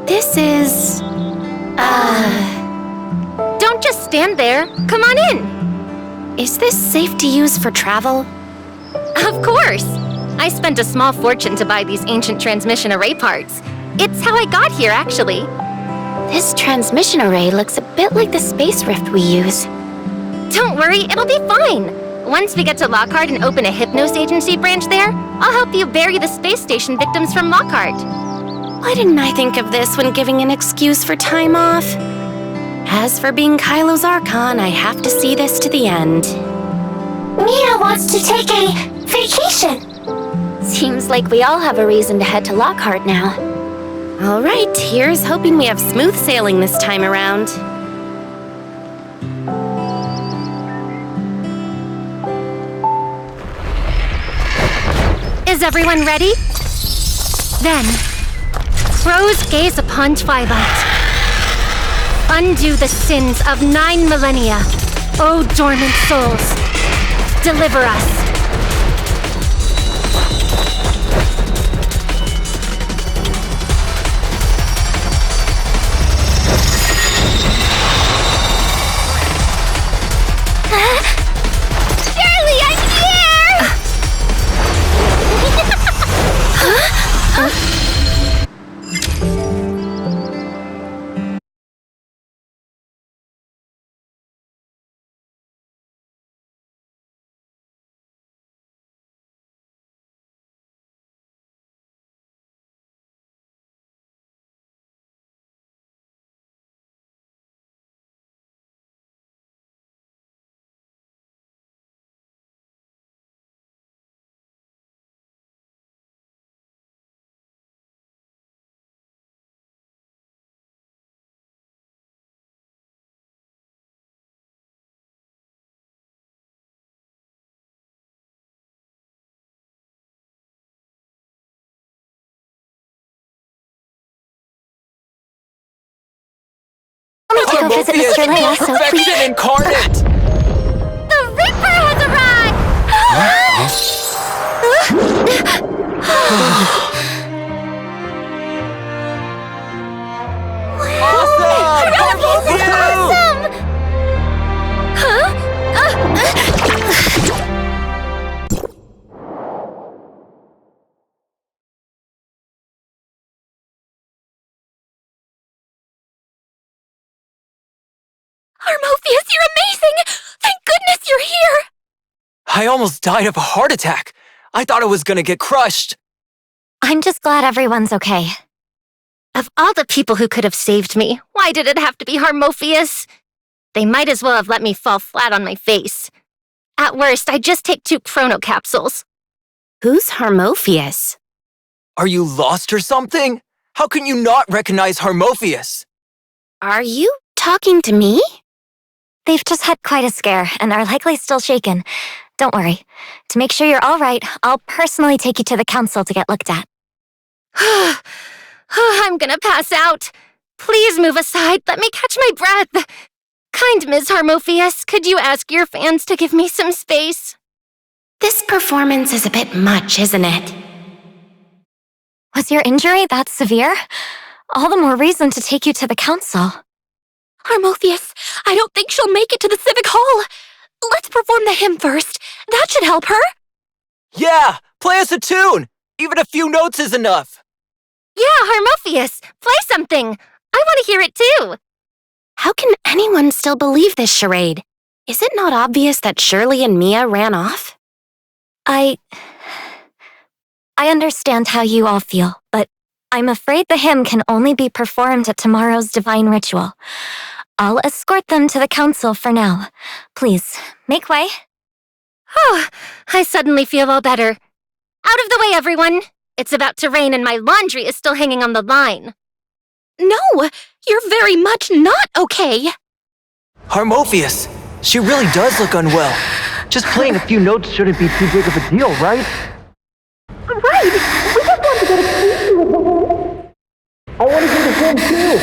This is... Don't just stand there. Come on in. Is this safe to use for travel? Of course. I spent a small fortune to buy these ancient transmission array parts. It's how I got here, actually. This transmission array looks a bit like the space rift we use. Don't worry, it'll be fine. Once we get to Lockhart and open a Hypnos agency branch there, I'll help you bury the space station victims from Lockhart. Why didn't I think of this when giving an excuse for time off? As for being Kylo's Archon, I have to see this to the end. Mia wants to take a vacation. Seems like we all have a reason to head to Lockhart now. All right, here's hoping we have smooth sailing this time around. Is everyone ready? Then, crows gaze upon twilight. Undo the sins of 9 millennia, O dormant souls. Deliver us. Surely I'm here! Let me go visit Mr. Leia, so Perfection please... incarnate! The Reaper has arrived! Awesome! Harmophius, you're amazing! Thank goodness you're here! I almost died of a heart attack. I thought I was gonna get crushed. I'm just glad everyone's okay. Of all the people who could have saved me, why did it have to be Harmophius? They might as well have let me fall flat on my face. At worst, I'd just take 2 chrono capsules. Who's Harmophius? Are you lost or something? How can you not recognize Harmophius? Are you talking to me? They've just had quite a scare and are likely still shaken. Don't worry. To make sure you're all right, I'll personally take you to the council to get looked at. I'm gonna pass out. Please move aside. Let me catch my breath. Kind Ms. Harmophius, could you ask your fans to give me some space? This performance is a bit much, isn't it? Was your injury that severe? All the more reason to take you to the council. Harmophius, I don't think she'll make it to the Civic Hall. Let's perform the hymn first. That should help her. Yeah, play us a tune. Even a few notes is enough. Yeah, Harmophius, play something. I want to hear it too. How can anyone still believe this charade? Is it not obvious that Shirley and Mia ran off? I understand how you all feel, but I'm afraid the hymn can only be performed at tomorrow's divine ritual. I'll escort them to the council for now. Please, make way. Oh, I suddenly feel all better. Out of the way, everyone. It's about to rain and my laundry is still hanging on the line. No, you're very much not okay. Harmophius, she really does look unwell. Just playing a few notes shouldn't be too big of a deal, right? Right, we just want to get a with the hymn. I want to do the hymn too.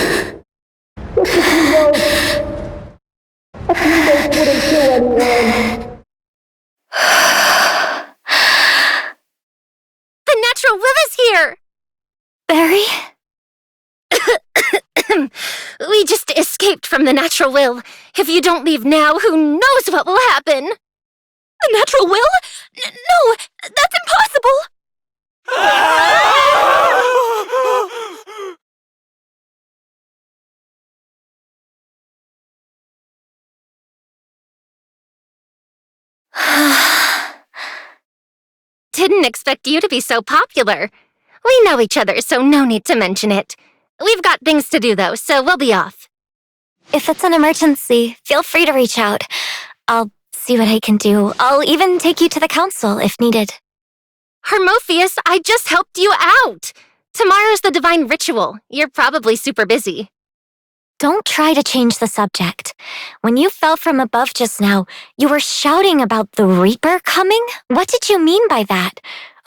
Just a few notes. A few notes wouldn't kill anyone. from the natural will. If you don't leave now, who knows what will happen? The natural will? No, that's impossible! Didn't expect you to be so popular. We know each other, so no need to mention it. We've got things to do, though, so we'll be off. If it's an emergency, feel free to reach out. I'll see what I can do. I'll even take you to the council if needed. Hermophius, I just helped you out! Tomorrow's the divine ritual. You're probably super busy. Don't try to change the subject. When you fell from above just now, you were shouting about the Reaper coming? What did you mean by that?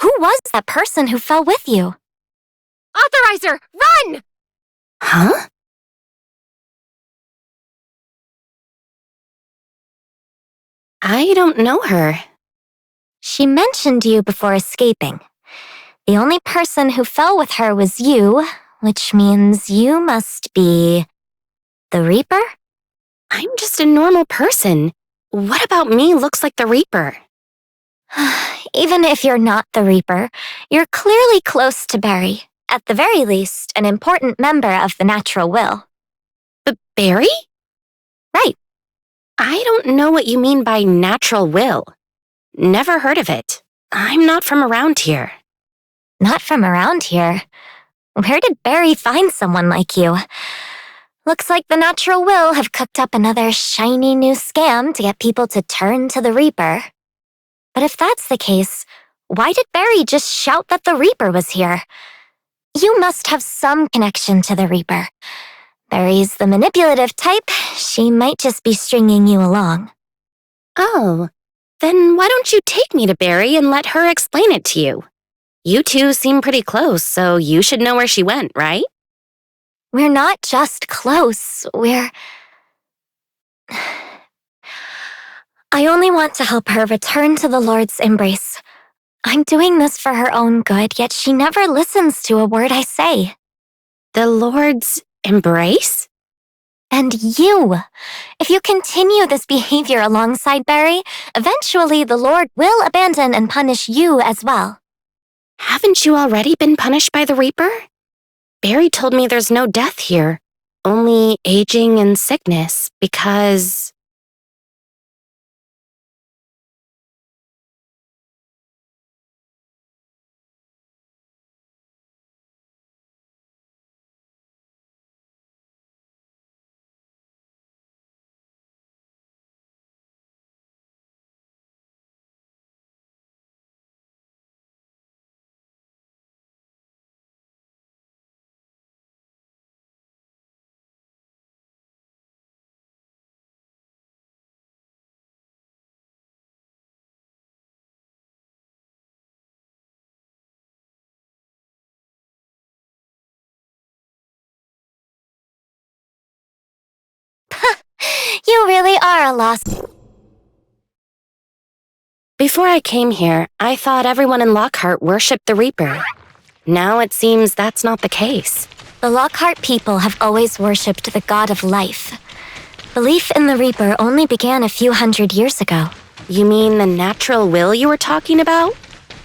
Who was that person who fell with you? Authorizer, run! Huh? I don't know her. She mentioned you before escaping. The only person who fell with her was you, which means you must be... the Reaper? I'm just a normal person. What about me looks like the Reaper? Even if you're not the Reaper, you're clearly close to Barry. At the very least, an important member of the natural will. But Barry? Right. I don't know what you mean by natural will. Never heard of it. I'm not from around here. Not from around here. Where did Barry find someone like you? Looks like the natural will have cooked up another shiny new scam to get people to turn to the Reaper. But if that's the case, why did Barry just shout that the Reaper was here? You must have some connection to the Reaper. Barry's the manipulative type. She might just be stringing you along. Oh, then why don't you take me to Barry and let her explain it to you? You two seem pretty close, so you should know where she went, right? We're not just close, we're... I only want to help her return to the Lord's embrace. I'm doing this for her own good, yet she never listens to a word I say. The Lord's embrace? And you! If you continue this behavior alongside Barry, eventually the Lord will abandon and punish you as well. Haven't you already been punished by the Reaper? Barry told me there's no death here, only aging and sickness, because... You really are a lost... Before I came here, I thought everyone in Lockhart worshipped the Reaper. Now it seems that's not the case. The Lockhart people have always worshipped the god of life. Belief in the Reaper only began a few hundred years ago. You mean the natural will you were talking about?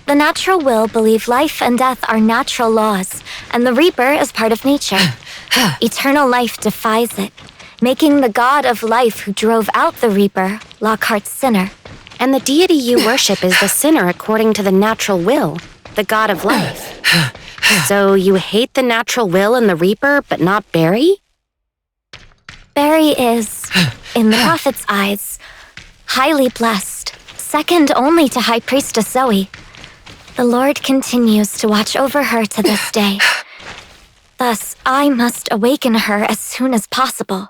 The natural will believe life and death are natural laws, and the Reaper is part of nature. Eternal life defies it, making the god of life who drove out the Reaper Lockhart's sinner. And the deity you worship is the sinner according to the natural will, the god of life. So you hate the natural will and the Reaper, but not Barry? Barry is, in the prophet's eyes, highly blessed, second only to High Priestess Zoe. The Lord continues to watch over her to this day. Thus, I must awaken her as soon as possible.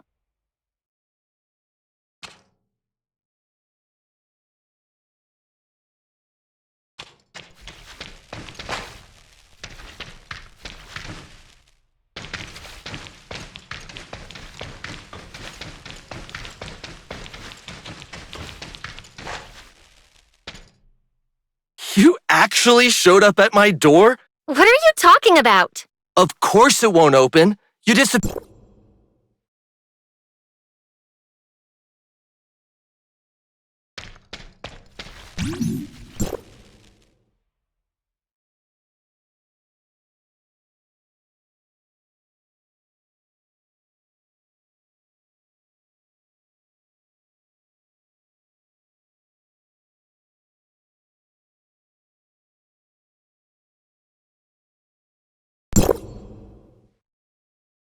You actually showed up at my door? What are you talking about? Of course it won't open. You disappeared.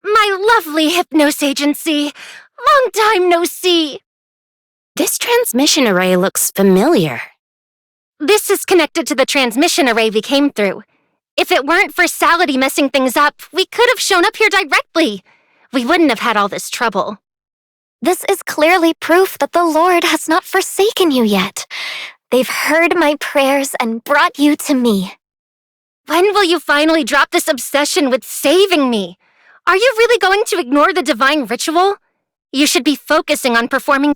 My lovely Hypnos Agency! Long time no see! This transmission array looks familiar. This is connected to the transmission array we came through. If it weren't for Salady messing things up, we could have shown up here directly. We wouldn't have had all this trouble. This is clearly proof that the Lord has not forsaken you yet. They've heard my prayers and brought you to me. When will you finally drop this obsession with saving me? Are you really going to ignore the divine ritual? You should be focusing on performing...